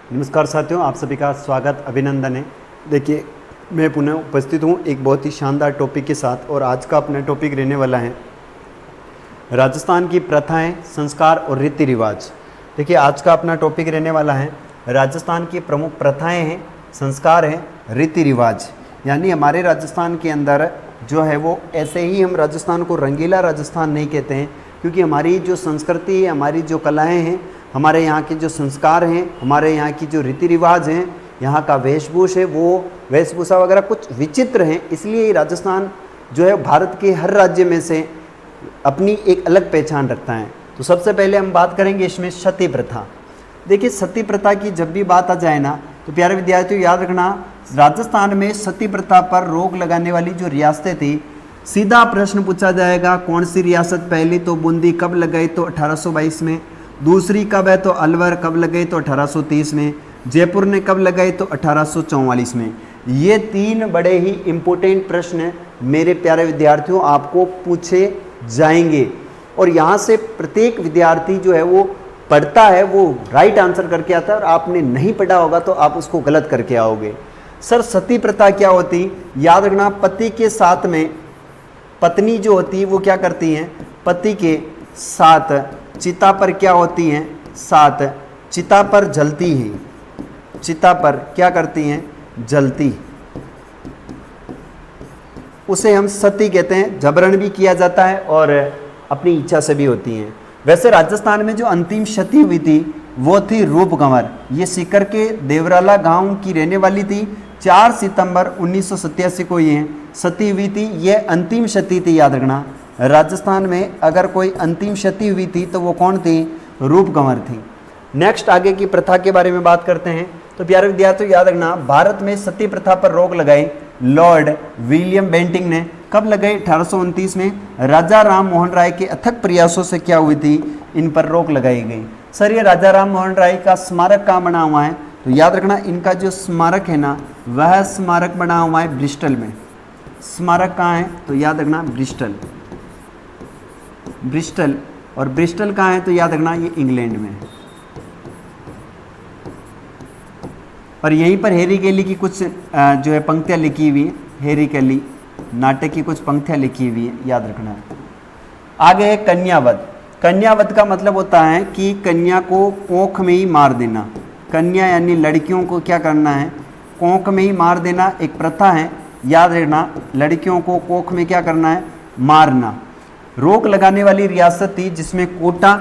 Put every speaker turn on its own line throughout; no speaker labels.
नमस्कार साथियों, आप सभी का स्वागत अभिनंदन है। देखिए, मैं पुनः उपस्थित हूँ एक बहुत ही शानदार टॉपिक के साथ, और आज का अपना टॉपिक रहने वाला है राजस्थान की प्रथाएं, संस्कार और रीति रिवाज। देखिए, आज का अपना टॉपिक रहने वाला है राजस्थान की प्रमुख प्रथाएं हैं, संस्कार हैं, रीति रिवाज। यानी हमारे राजस्थान के अंदर जो है वो ऐसे ही हम राजस्थान को रंगीला राजस्थान नहीं कहते हैं, क्योंकि हमारी जो संस्कृति है, हमारी जो कलाएँ हैं, हमारे यहाँ के जो संस्कार हैं, हमारे यहाँ की जो रीति रिवाज हैं, यहाँ का वेशभूष है, वो वेशभूषा वगैरह कुछ विचित्र हैं। इसलिए राजस्थान जो है भारत के हर राज्य में से अपनी एक अलग पहचान रखता है। तो सबसे पहले हम बात करेंगे इसमें सती प्रथा। देखिए, सती प्रथा की जब भी बात आ जाए ना, तो प्यारे विद्यार्थियों याद रखना, राजस्थान में सती प्रथा पर रोक लगाने वाली जो रियासतें थी, सीधा प्रश्न पूछा जाएगा कौन सी रियासत पहली तो बूंदी कब लगाई तो 1822 में, दूसरी कब है तो अलवर कब लगाई तो 1830 में, जयपुर ने कब लगाई तो 1844 में। ये तीन बड़े ही इम्पोर्टेंट प्रश्न मेरे प्यारे विद्यार्थियों आपको पूछे जाएंगे, और यहाँ से प्रत्येक विद्यार्थी जो है वो पढ़ता है, वो राइट आंसर करके आता है, और आपने नहीं पढ़ा होगा तो आप उसको गलत करके आओगे। सर, सती प्रथा क्या होती? याद रखना, पति के साथ में पत्नी जो होती है वो क्या करती हैं? पति के साथ चिता पर क्या होती हैं? साथ चिता पर जलती हैं। चिता पर क्या करती हैं? जलती। उसे हम सती कहते हैं। जबरन भी किया जाता है और अपनी इच्छा से भी होती हैं। वैसे राजस्थान में जो अंतिम सती हुई थी वो थी रूप कंवर। ये सीकर के देवराला गांव की रहने वाली थी। 4 सितंबर 1987 को ये सती हुई थी। ये अंतिम सती थी। याद रखना, राजस्थान में अगर कोई अंतिम सती हुई थी तो वो कौन थी? रूप कंवर थी। नेक्स्ट आगे की प्रथा के बारे में बात करते हैं। तो प्यारे विद्यार्थियों याद रखना, भारत में सती प्रथा पर रोक लगाई लॉर्ड विलियम बेंटिंग ने। कब लगाई? 1829 में। राजा राम मोहन राय के अथक प्रयासों से क्या हुई थी? इन पर रोक लगाई गई। सर, ये राजा राम मोहन राय का स्मारक कहाँ बना हुआ है? तो याद रखना, इनका जो स्मारक है ना, वह स्मारक बना हुआ है ब्रिस्टल में। स्मारक कहाँ है? तो याद रखना ब्रिस्टल। ब्रिस्टल, और ब्रिस्टल कहाँ है? तो याद रखना ये इंग्लैंड में है। और यहीं पर हेरी केली की कुछ जो है पंक्तियाँ लिखी हुई हैं। हेरी केली नाटक की कुछ पंक्तियाँ लिखी हुई हैं, याद रखना है। आगे है कन्यावध। कन्यावध का मतलब होता है कि कन्या को कोख में ही मार देना। कन्या यानी लड़कियों को क्या करना है? कोख में ही मार देना एक प्रथा है। याद रखना, लड़कियों को कोख में क्या करना है? मारना। रोक लगाने वाली रियासत थी जिसमें कोटा,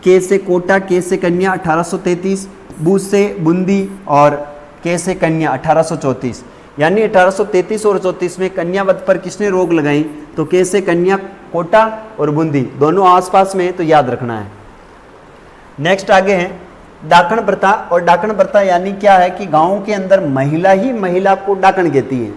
के से कोटा, के से कन्या 1833, बू से बूंदी और के से कन्या 1834। यानी 1833 और 34 में कन्यावध पर किसने रोक लगाई? तो के से कन्या, कोटा और बूंदी दोनों आसपास में, तो याद रखना है। नेक्स्ट आगे है डाकण प्रथा। और डाकण प्रथा यानी क्या है कि गांव के अंदर महिला ही महिला को डाकण कहती है।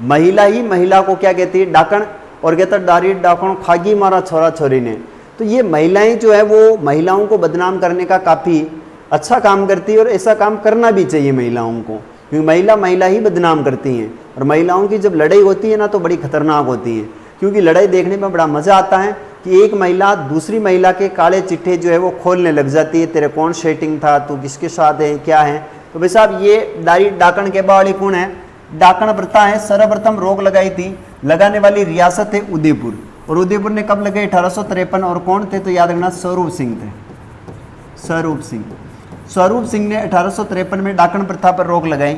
महिला ही महिला को क्या कहती है? डाकण। और कहता डारी डाकण खागी मारा छोरा छोरी ने। तो ये महिलाएं जो है वो महिलाओं को बदनाम करने का काफ़ी अच्छा काम करती है, और ऐसा काम करना भी चाहिए महिलाओं को, क्योंकि महिला ही बदनाम करती हैं। और महिलाओं की जब लड़ाई होती है ना, तो बड़ी खतरनाक होती है, क्योंकि लड़ाई देखने में बड़ा मज़ा आता है कि एक महिला दूसरी महिला के काले चिट्ठे जो है वो खोलने लग जाती है। तेरे कौन सेटिंग था, तू किसके साथ है, क्या है। तो भाई साहब, ये डारी डाकण के बावली कौन है? डाकण प्रथा है। सर्वप्रथम रोक लगाई थी, लगाने वाली रियासत है उदयपुर। और उदयपुर ने कब लगाई? 1853। और कौन थे? तो याद रखना स्वरूप सिंह थे। स्वरूप सिंह। स्वरूप सिंह ने 1853 में डाकण प्रथा पर रोक लगाई।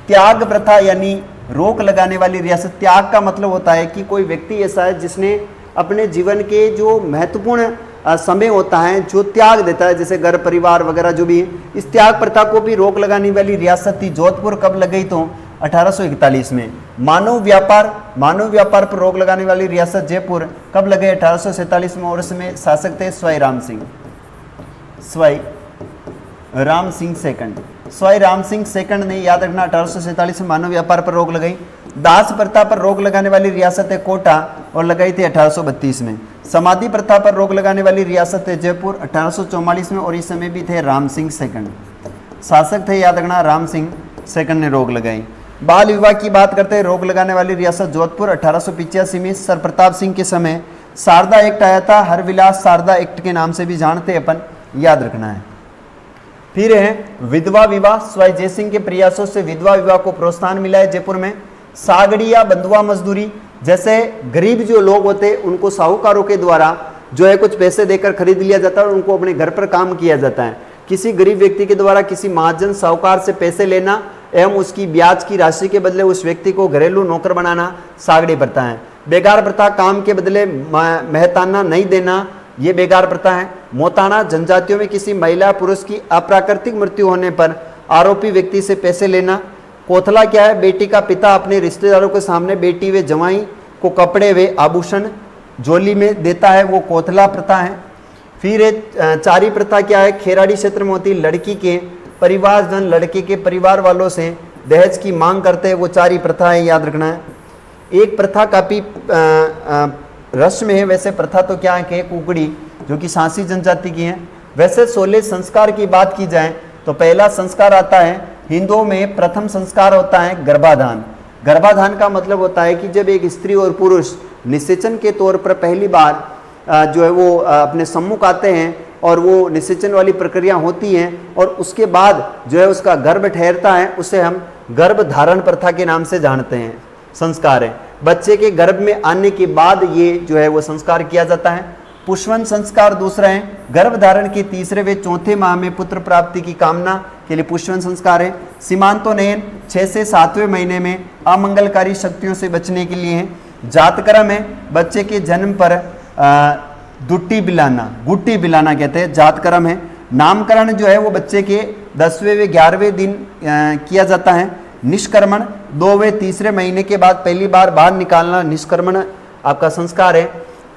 त्याग प्रथा यानी रोक लगाने वाली रियासत। त्याग का मतलब होता है कि कोई व्यक्ति ऐसा है जिसने अपने जीवन के जो महत्वपूर्ण समय होता है जो त्याग देता है, जैसे घर परिवार वगैरह जो भी है। इस त्याग प्रथा को भी रोक लगाने वाली रियासत थी जोधपुर। कब लगाई? तो 1841 में। मानव व्यापार पर रोक लगाने वाली रियासत जयपुर। कब लगाई? 1847 में। और इसमें शासक थे स्वाई राम सिंह सेकंड ने, याद रखना, 1847 में मानव व्यापार पर रोक लगाई। दास प्रथा पर रोक लगाने वाली रियासत है कोटा, और लगाई थी 1832 में। समाधि प्रथा पर रोक लगाने वाली रियासत है जयपुर 1844 में। और इस समय भी थे राम सिंह सेकंड शासक थे। याद रखना, राम सिंह सेकंड ने रोक लगाई। बाल विवाह की बात करते हैं। रोक लगाने वाली रियासत जोधपुर 1885 में। सर प्रताप सिंह के समय शारदा एक्ट आया था। हरविलास शारदा एक्ट के नाम से भी जानते अपन, याद रखना है। फिर है विधवा विवाह, स्वाई जयसिंह के प्रयासों से विधवा विवाह को प्रोत्साहन मिला है जयपुर में। सागड़ी या बंधुआ मजदूरी, जैसे गरीब जो लोग होते हैं उनको साहूकारों के द्वारा जो है कुछ पैसे देकर खरीद लिया जाता है और उनको अपने घर पर काम किया जाता है। किसी गरीब व्यक्ति के द्वारा किसी महाजन साहूकार से पैसे लेना एवं उसकी ब्याज की राशि के बदले उस व्यक्ति को घरेलू नौकर बनाना सागड़ी प्रथा है। बेगार प्रथा, काम के बदले मेहताना नहीं देना, ये बेगार प्रथा है। मोताना, जनजातियों में किसी महिला पुरुष की अप्राकृतिक मृत्यु होने पर आरोपी व्यक्ति से पैसे लेना। कोथला क्या है? बेटी का पिता अपने रिश्तेदारों के सामने बेटी व जवाई को कपड़े व आभूषण झोली में देता है, वो कोथला प्रथा है। फिर चारी प्रथा क्या है? खेराड़ी क्षेत्र में होती, लड़की के परिवारजन लड़के के परिवार वालों से दहेज की मांग करते हैं, वो चारी प्रथा है, याद रखना है। एक प्रथा काफी रस्म है, वैसे प्रथा तो क्या है कि कुकड़ी जो कि सांसी जनजाति की है। वैसे 16 संस्कार की बात की जाए तो पहला संस्कार आता है, हिंदुओं में प्रथम संस्कार होता है गर्भाधान। गर्भाधान का मतलब होता है कि जब एक स्त्री और पुरुष निषेचन के तौर पर पहली बार जो है वो अपने सम्मुख आते हैं और वो निषेचन वाली प्रक्रिया होती हैं और उसके बाद जो है उसका गर्भ ठहरता है, उसे हम गर्भ धारण प्रथा के नाम से जानते हैं, संस्कार है। बच्चे के गर्भ में आने के बाद ये जो है वो संस्कार किया जाता है। पुष्पन संस्कार दूसरा है, गर्भ धारण के तीसरे व चौथे माह में पुत्र प्राप्ति की कामना के लिए पुष्पन संस्कार है। सीमांतोनयन 6 से 7वें महीने में अमंगलकारी शक्तियों से बचने के लिए है। जातकर्म है, बच्चे के जन्म पर दुट्टी बिलाना, गुट्टी बिलाना कहते हैं, जातकर्म है। नामकरण जो है वो बच्चे के 10वें व 11वें दिन किया जाता है। निष्कर्मण 2 व 3 महीने के बाद पहली बार बाहर निकालना निष्कर्मण आपका संस्कार है।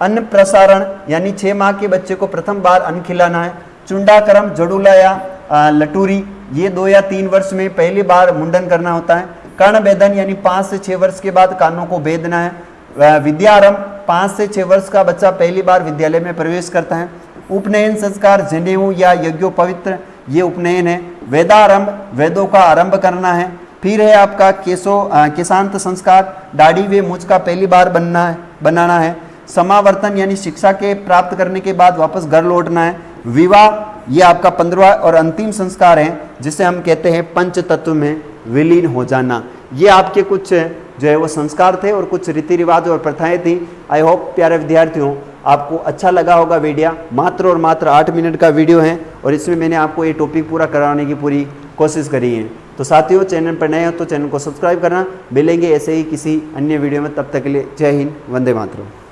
अन्न प्रसारण यानी 6 माह के बच्चे को प्रथम बार अन्न खिलाना है। चुंडाकर्म, जड़ूला या लटूरी, ये 2 या 3 वर्ष में पहली बार मुंडन करना होता है। कर्ण भेदन यानी 5 से 6 वर्ष के बाद कानों को भेदना है। विद्यारंभ, 5 से 6 वर्ष का बच्चा पहली बार विद्यालय में प्रवेश करता है। उपनयन संस्कार, जनेऊ या यज्ञोपवित्र, ये उपनयन है। वेदारंभ, वेदों का आरंभ करना है। फिर है आपका केशांत संस्कार, दाढ़ी व मूछ का पहली बार बनाना है। समावर्तन यानी शिक्षा के प्राप्त करने के बाद वापस घर लौटना है। विवाह, ये आपका 15वां और अंतिम संस्कार है जिसे हम कहते हैं पंच तत्व में विलीन हो जाना। ये आपके कुछ जो है वो संस्कार थे और कुछ रीति रिवाज और प्रथाएं थी। आई होप प्यारे विद्यार्थियों आपको अच्छा लगा होगा वीडियो। मात्र और मात्र 8 मिनट का वीडियो है और इसमें मैंने आपको ये टॉपिक पूरा कराने की पूरी कोशिश करी है। तो साथियों, चैनल पर नए हो तो चैनल को सब्सक्राइब करना। मिलेंगे ऐसे ही किसी अन्य वीडियो में, तब तक के लिए जय हिंद, वंदे मातरम।